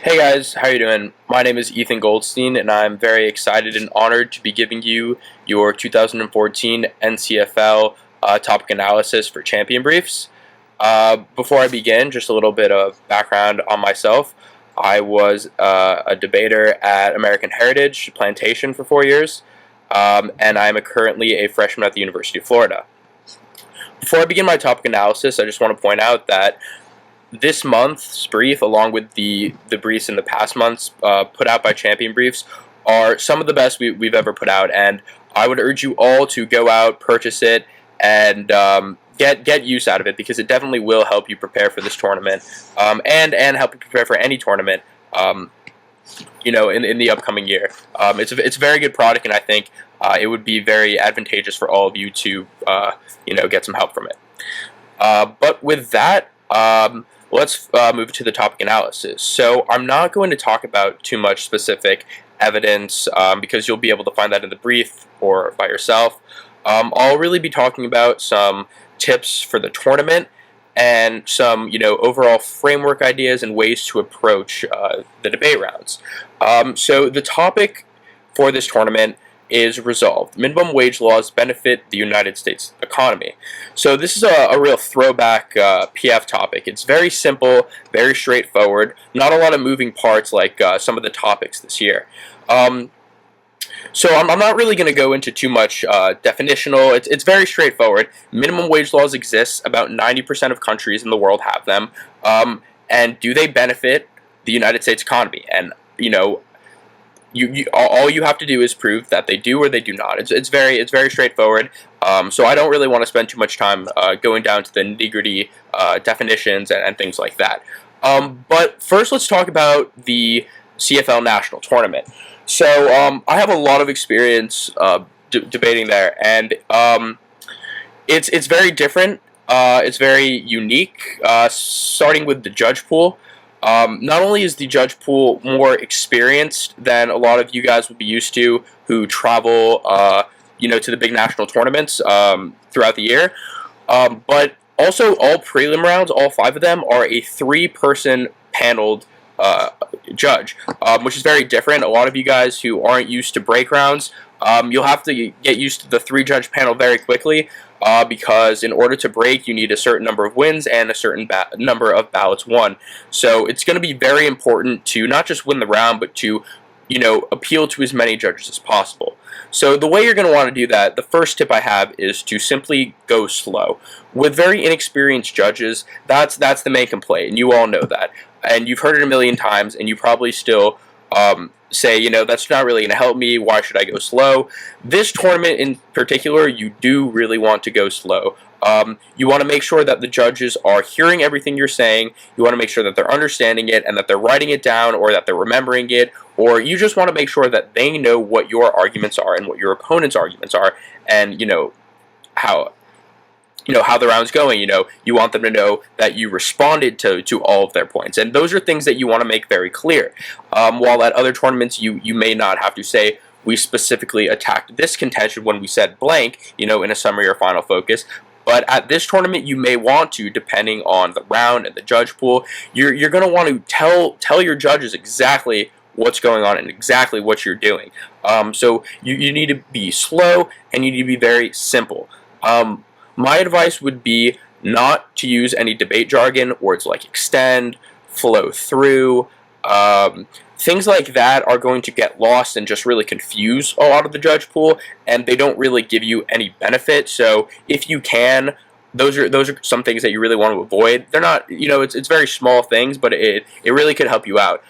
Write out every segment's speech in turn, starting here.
Hey guys, how you doing? My name is Ethan Goldstein, and I'm very excited and honored to be giving you your 2014 NCFL topic analysis for Champion Briefs. Before I begin, just a little bit of background on myself. I was a debater at American Heritage Plantation for 4 years, and I'm currently a freshman at the University of Florida. Before I begin my topic analysis, I just want to point out that this month's brief, along with the briefs in the past months put out by Champion Briefs, are some of the best we've ever put out, and I would urge you all to go out, purchase it, and get use out of it, because it definitely will help you prepare for this tournament, and help you prepare for any tournament, in the upcoming year. It's a very good product, and I think it would be very advantageous for all of you to get some help from it. But with that, let's move to the topic analysis. So I'm not going to talk about too much specific evidence because you'll be able to find that in the brief or by yourself. I'll really be talking about some tips for the tournament and some overall framework ideas and ways to approach the debate rounds. So the topic for this tournament is resolved. Minimum wage laws benefit the United States economy. So this is a real throwback PF topic. It's very simple, very straightforward, not a lot of moving parts like some of the topics this year. So I'm not really going to go into too much definitional. It's very straightforward. Minimum wage laws exist. About 90% of countries in the world have them. And do they benefit the United States economy? And all you have to do is prove that they do or they do not. It's very straightforward. So I don't really want to spend too much time going down to the nitty-gritty definitions and things like that. But first, let's talk about the CFL National Tournament. So I have a lot of experience debating there, and it's very different. It's very unique. Starting with the judge pool. Not only is the judge pool more experienced than a lot of you guys would be used to who travel, to the big national tournaments throughout the year, but also all prelim rounds, all 5 of them, are a 3-person paneled judge, which is very different. A lot of you guys who aren't used to break rounds, you'll have to get used to the 3-judge panel very quickly. Because in order to break, you need a certain number of wins and a certain number of ballots won. So it's going to be very important to not just win the round, but to, appeal to as many judges as possible. So the way you're going to want to do that, the first tip I have is to simply go slow. With very inexperienced judges, that's the main complaint, and you all know that. And you've heard it a million times, and you probably still say, that's not really going to help me, why should I go slow? This tournament in particular, you do really want to go slow. You want to make sure that the judges are hearing everything you're saying, you want to make sure that they're understanding it and that they're writing it down or that they're remembering it, or you just want to make sure that they know what your arguments are and what your opponent's arguments are, and how the round's going. You want them to know that you responded to all of their points, and those are things that you want to make very clear. While at other tournaments you may not have to say, we specifically attacked this contention when we said blank, in a summary or final focus. But at this tournament, you may want to, depending on the round and the judge pool, you're going to want to tell your judges exactly what's going on and exactly what you're doing. So you need to be slow and you need to be very simple. My advice would be not to use any debate jargon, words like extend, flow through. Things like that are going to get lost and just really confuse a lot of the judge pool, and they don't really give you any benefit. So if you can, those are some things that you really want to avoid. They're not, it's very small things, but it really could help you out.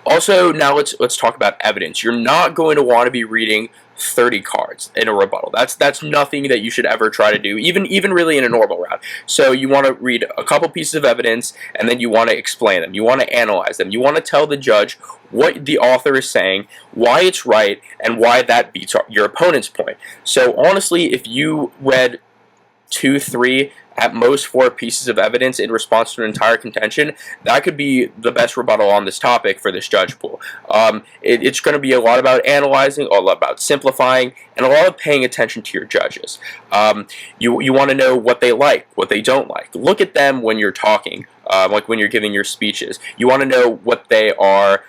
Also, now let's talk about evidence. You're not going to want to be reading 30 cards in a rebuttal. That's nothing that you should ever try to do, even really in a normal round. So you want to read a couple pieces of evidence, and then you want to explain them. You want to analyze them. You want to tell the judge what the author is saying, why it's right, and why that beats your opponent's point. So honestly, if you read 2, 3, at most 4 pieces of evidence in response to an entire contention, that could be the best rebuttal on this topic for this judge pool. It's going to be a lot about analyzing, a lot about simplifying, and a lot of paying attention to your judges. You want to know what they like, what they don't like. Look at them when you're talking. like when you're giving your speeches. You want to know what they are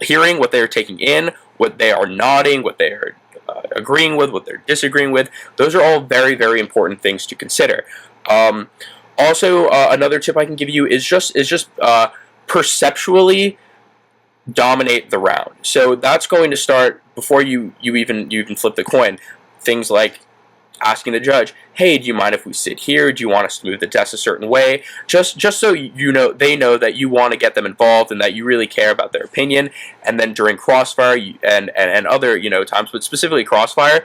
hearing, what they are taking in, what they are nodding, what they are agreeing with, what they're disagreeing with. Those are all very, very important things to consider. Also, another tip I can give you is just perceptually dominate the round. So that's going to start before you even flip the coin. Things like asking the judge, hey, do you mind if we sit here? Do you want us to move the desk a certain way? Just so they know that you want to get them involved and that you really care about their opinion. And then during crossfire and other times, but specifically crossfire,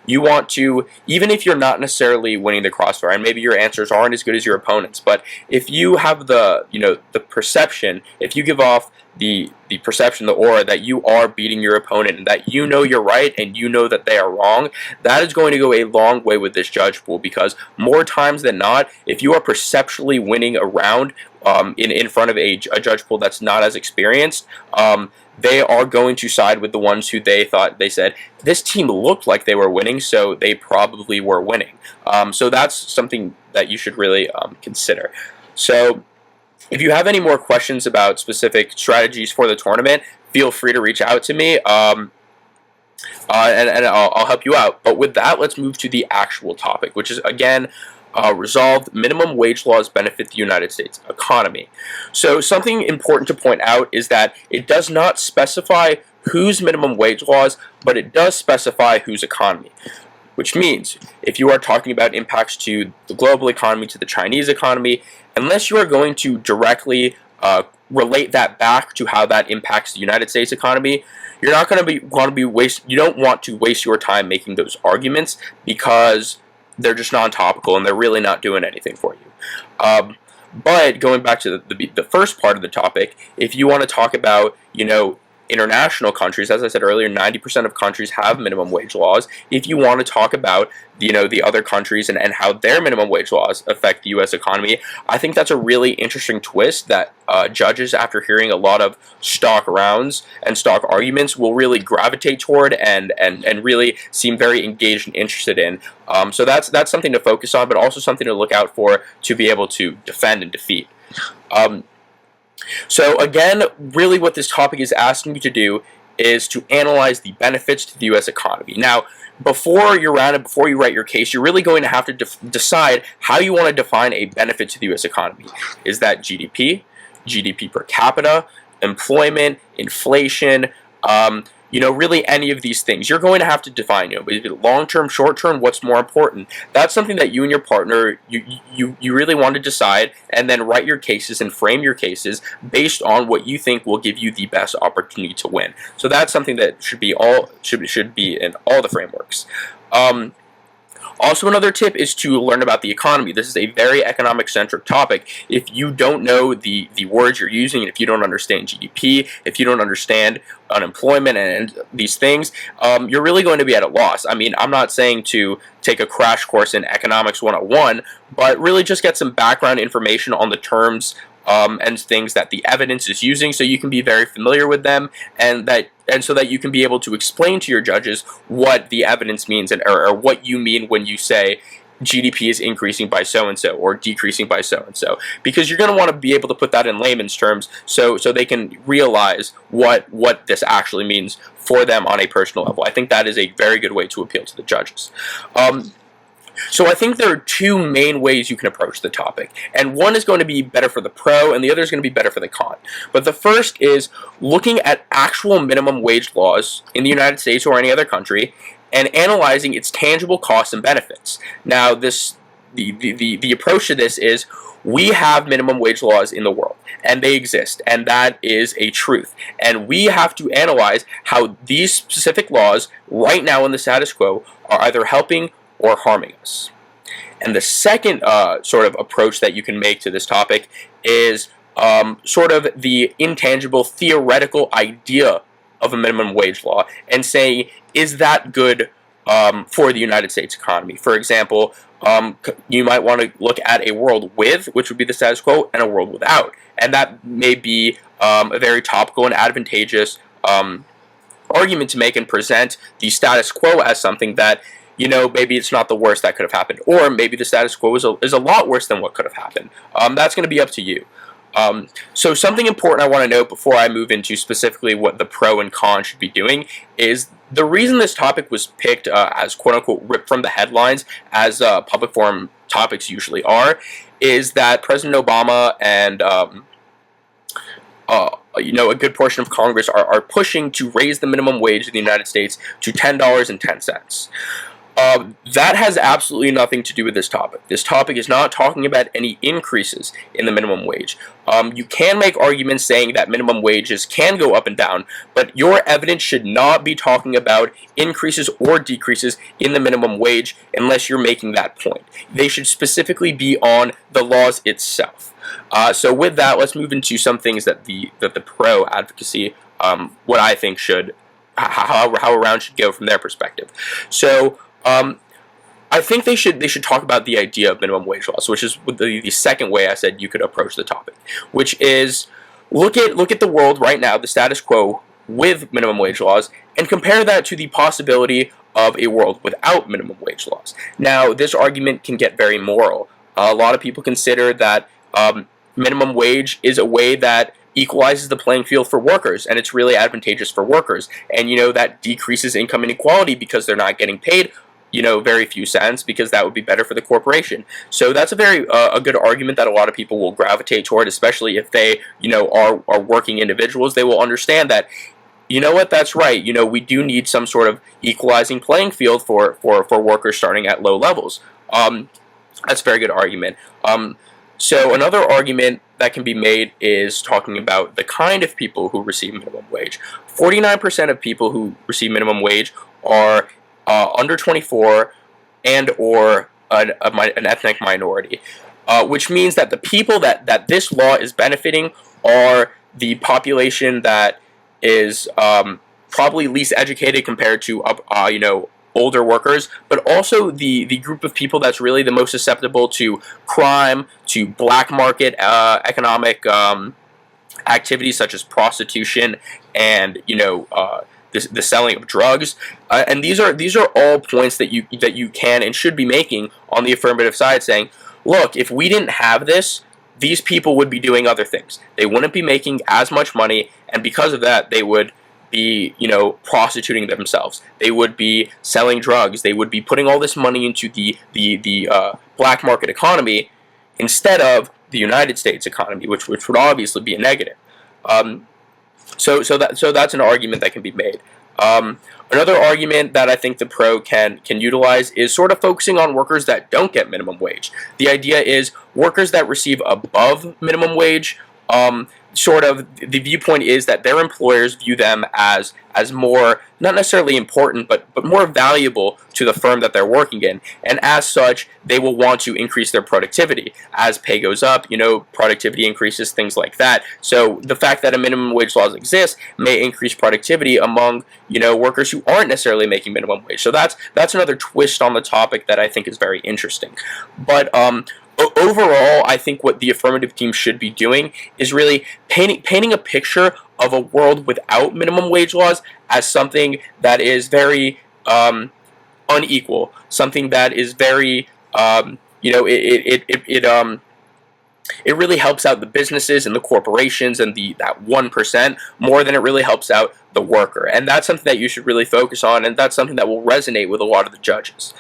you want to, even if you're not necessarily winning the crossfire, and maybe your answers aren't as good as your opponents, but if you have the perception, if you give off the perception, the aura that you are beating your opponent and that you know you're right and you know that they are wrong, that is going to go a long way with this judge pool, because more times than not, if you are perceptually winning a round in front of a judge pool that's not as experienced, they are going to side with the ones who they said, this team looked like they were winning, so they probably were winning. So that's something that you should really consider. So if you have any more questions about specific strategies for the tournament, feel free to reach out to me, and I'll help you out. But with that, let's move to the actual topic, which is, again, resolved minimum wage laws benefit the United States economy. So something important to point out is that it does not specify whose minimum wage laws, but it does specify whose economy. Which means, if you are talking about impacts to the global economy, to the Chinese economy, unless you are going to directly relate that back to how that impacts the United States economy, you're not going to you don't want to waste your time making those arguments, because they're just non-topical and they're really not doing anything for you. But going back to the first part of the topic, if you want to talk about, international countries, as I said earlier, 90% of countries have minimum wage laws. If you want to talk about, the other countries and how their minimum wage laws affect the U.S. economy, I think that's a really interesting twist that judges, after hearing a lot of stock rounds and stock arguments, will really gravitate toward and really seem very engaged and interested in. So that's something to focus on, but also something to look out for to be able to defend and defeat. So again, really what this topic is asking you to do is to analyze the benefits to the U.S. economy. Now, before you write your case, you're really going to have to decide how you want to define a benefit to the U.S. economy. Is that GDP, GDP per capita, employment, inflation, really any of these things? You're going to have to define, long-term, short-term, what's more important. That's something that you and your partner, you really want to decide, and then write your cases and frame your cases based on what you think will give you the best opportunity to win. So that's something that should be in all the frameworks. Also, another tip is to learn about the economy. This is a very economic-centric topic. If you don't know the words you're using, and if you don't understand GDP, if you don't understand unemployment and these things, you're really going to be at a loss. I mean, I'm not saying to take a crash course in Economics 101, but really just get some background information on the terms and things that the evidence is using, so you can be very familiar with them, and so that you can be able to explain to your judges what the evidence means, or what you mean when you say GDP is increasing by so-and-so or decreasing by so-and-so, because you're going to want to be able to put that in layman's terms so they can realize what this actually means for them on a personal level. I think that is a very good way to appeal to the judges. So I think there are two main ways you can approach the topic, and one is going to be better for the pro, and the other is going to be better for the con. But the first is looking at actual minimum wage laws in the United States or any other country, and analyzing its tangible costs and benefits. Now, the approach to this is, we have minimum wage laws in the world, and they exist, and that is a truth. And we have to analyze how these specific laws, right now in the status quo, are either helping or harming us. And the second sort of approach that you can make to this topic is sort of the intangible theoretical idea of a minimum wage law, and saying, is that good for the United States economy? For example, you might want to look at a world with, which would be the status quo, and a world without. And that may be a very topical and advantageous argument to make, and present the status quo as something that maybe it's not the worst that could have happened, or maybe the status quo is a lot worse than what could have happened. That's going to be up to you. So something important I want to note before I move into specifically what the pro and con should be doing is the reason this topic was picked as quote-unquote ripped from the headlines, as public forum topics usually are, is that President Obama and a good portion of Congress are pushing to raise the minimum wage in the United States to $10.10. That has absolutely nothing to do with this topic. This topic is not talking about any increases in the minimum wage. You can make arguments saying that minimum wages can go up and down, but your evidence should not be talking about increases or decreases in the minimum wage unless you're making that point. They should specifically be on the laws itself. So with that, let's move into some things that the pro advocacy, what I think should, how a round should go from their perspective. So I think they should talk about the idea of minimum wage laws, which is the second way I said you could approach the topic, which is look at the world right now, the status quo with minimum wage laws, and compare that to the possibility of a world without minimum wage laws. Now, this argument can get very moral. A lot of people consider that minimum wage is a way that equalizes the playing field for workers, and it's really advantageous for workers. And that decreases income inequality because they're not getting paid very few cents, because that would be better for the corporation. So that's a very a good argument that a lot of people will gravitate toward, especially if they are working individuals. They will understand that that's right. We do need some sort of equalizing playing field for workers starting at low levels. That's a very good argument. So another argument that can be made is talking about the kind of people who receive minimum wage. 49% of people who receive minimum wage are under 24 and or an ethnic minority, which means that the people that this law is benefiting are the population that is probably least educated compared to older workers, but also the group of people that's really the most susceptible to crime, to black market economic activities such as prostitution and the selling of drugs, and these are all points that you can and should be making on the affirmative side, saying, look, if we didn't have this, these people would be doing other things. They wouldn't be making as much money, and because of that, they would be prostituting themselves. They would be selling drugs. They would be putting all this money into the black market economy instead of the United States economy, which would obviously be a negative. So that's an argument that can be made. Another argument that I think the pro can utilize is sort of focusing on workers that don't get minimum wage. The idea is workers that receive above minimum wage, sort of the viewpoint is that their employers view them as more, not necessarily important, but more valuable to the firm that they're working in, and as such, they will want to increase their productivity. As pay goes up, productivity increases, things like that. So the fact that a minimum wage laws exist may increase productivity among, workers who aren't necessarily making minimum wage. So that's another twist on the topic that I think is very interesting. But overall, I think what the affirmative team should be doing is really painting a picture of a world without minimum wage laws as something that is very unequal, something that is very it really helps out the businesses and the corporations and that 1% more than it really helps out the worker. And that's something that you should really focus on, and that's something that will resonate with a lot of the judges.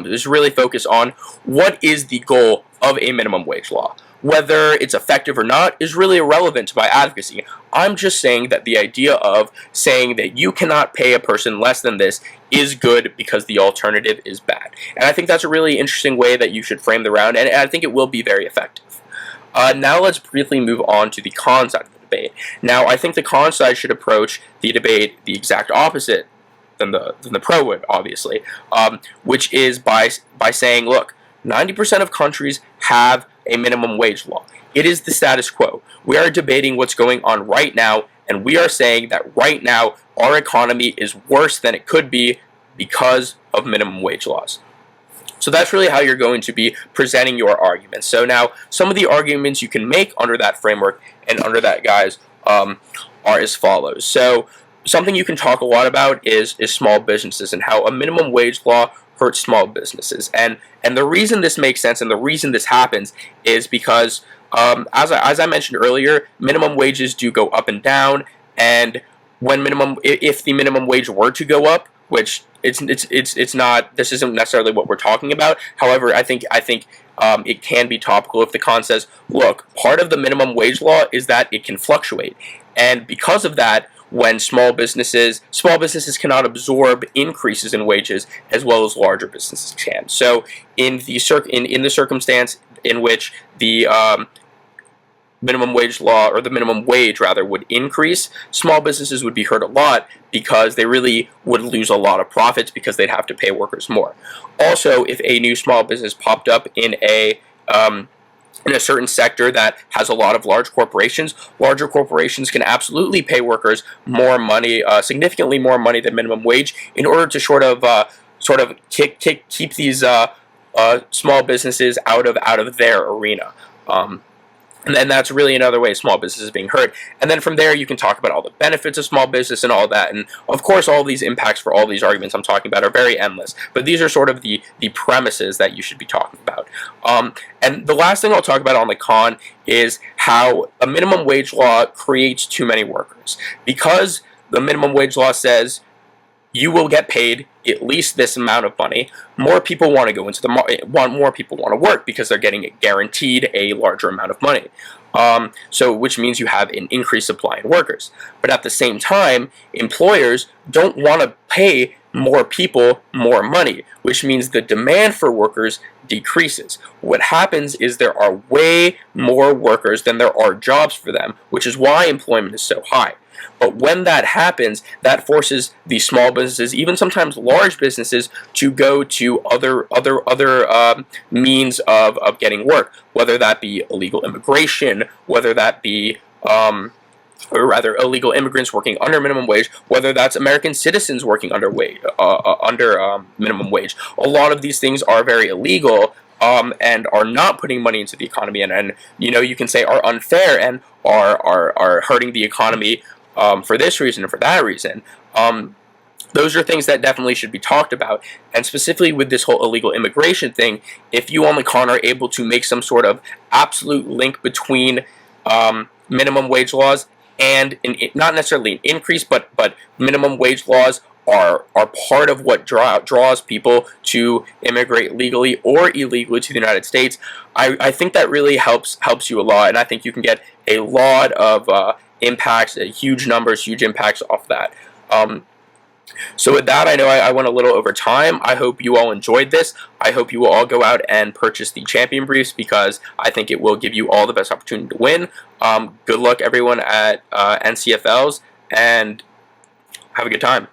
Just really focus on what is the goal of a minimum wage law. Whether it's effective or not is really irrelevant to my advocacy. I'm just saying that the idea of saying that you cannot pay a person less than this is good because the alternative is bad. And I think that's a really interesting way that you should frame the round, and I think it will be very effective. Now let's briefly move on to the con side of the debate. Now, I think the con side should approach the debate the exact opposite than the pro would, obviously, which is by saying, look, 90% of countries have a minimum wage law. It is the status quo. We are debating what's going on right now, and we are saying that right now our economy is worse than it could be because of minimum wage laws. So that's really how you're going to be presenting your arguments. So now, some of the arguments you can make under that framework and under that guise are as follows. So something you can talk a lot about is small businesses and how a minimum wage law hurts small businesses. And the reason this makes sense and the reason this happens is because, as I mentioned earlier, minimum wages do go up and down, and if the minimum wage were to go up, which it's not, this isn't necessarily what we're talking about. However, I think it can be topical if the con says, look, part of the minimum wage law is that it can fluctuate, and because of that, when small businesses cannot absorb increases in wages as well as larger businesses can. So in the circumstance in which the minimum wage law, or the minimum wage rather, would increase, small businesses would be hurt a lot because they really would lose a lot of profits because they'd have to pay workers more. Also, if a new small business popped up in a certain sector that has a lot of large corporations, larger corporations can absolutely pay workers more money, significantly more money than minimum wage, in order to sort of keep these small businesses out of their arena. And then that's really another way small businesses being hurt. And then from there, you can talk about all the benefits of small business and all that. And of course, all these impacts for all these arguments I'm talking about are very endless. But these are sort of the premises that you should be talking about. And the last thing I'll talk about on the con is how a minimum wage law creates too many workers. Because the minimum wage law says you will get paid at least this amount of money, more people want to go into the market, more people want to work because they're getting guaranteed a larger amount of money. So which means you have an increased supply in workers. But at the same time, employers don't want to pay more people more money, which means the demand for workers decreases. What happens is there are way more workers than there are jobs for them, which is why employment is so high. But when that happens, that forces the small businesses, even sometimes large businesses, to go to other means of getting work, whether that be illegal immigration, whether that be or rather illegal immigrants working under minimum wage, whether that's American citizens working under minimum wage. A lot of these things are very illegal, and are not putting money into the economy, and you can say are unfair and are hurting the economy for this reason and for that reason. Those are things that definitely should be talked about. And specifically with this whole illegal immigration thing, if you on the con are able to make some sort of absolute link between minimum wage laws and not necessarily an increase, but minimum wage laws are part of what draws people to immigrate legally or illegally to the United States, I think that really helps you a lot, and I think you can get a lot of impacts, huge numbers, huge impacts off that. So with that, I know I went a little over time. I hope you all enjoyed this. I hope you will all go out and purchase the champion briefs, because I think it will give you all the best opportunity to win. Good luck, everyone, at NCFLs, and have a good time.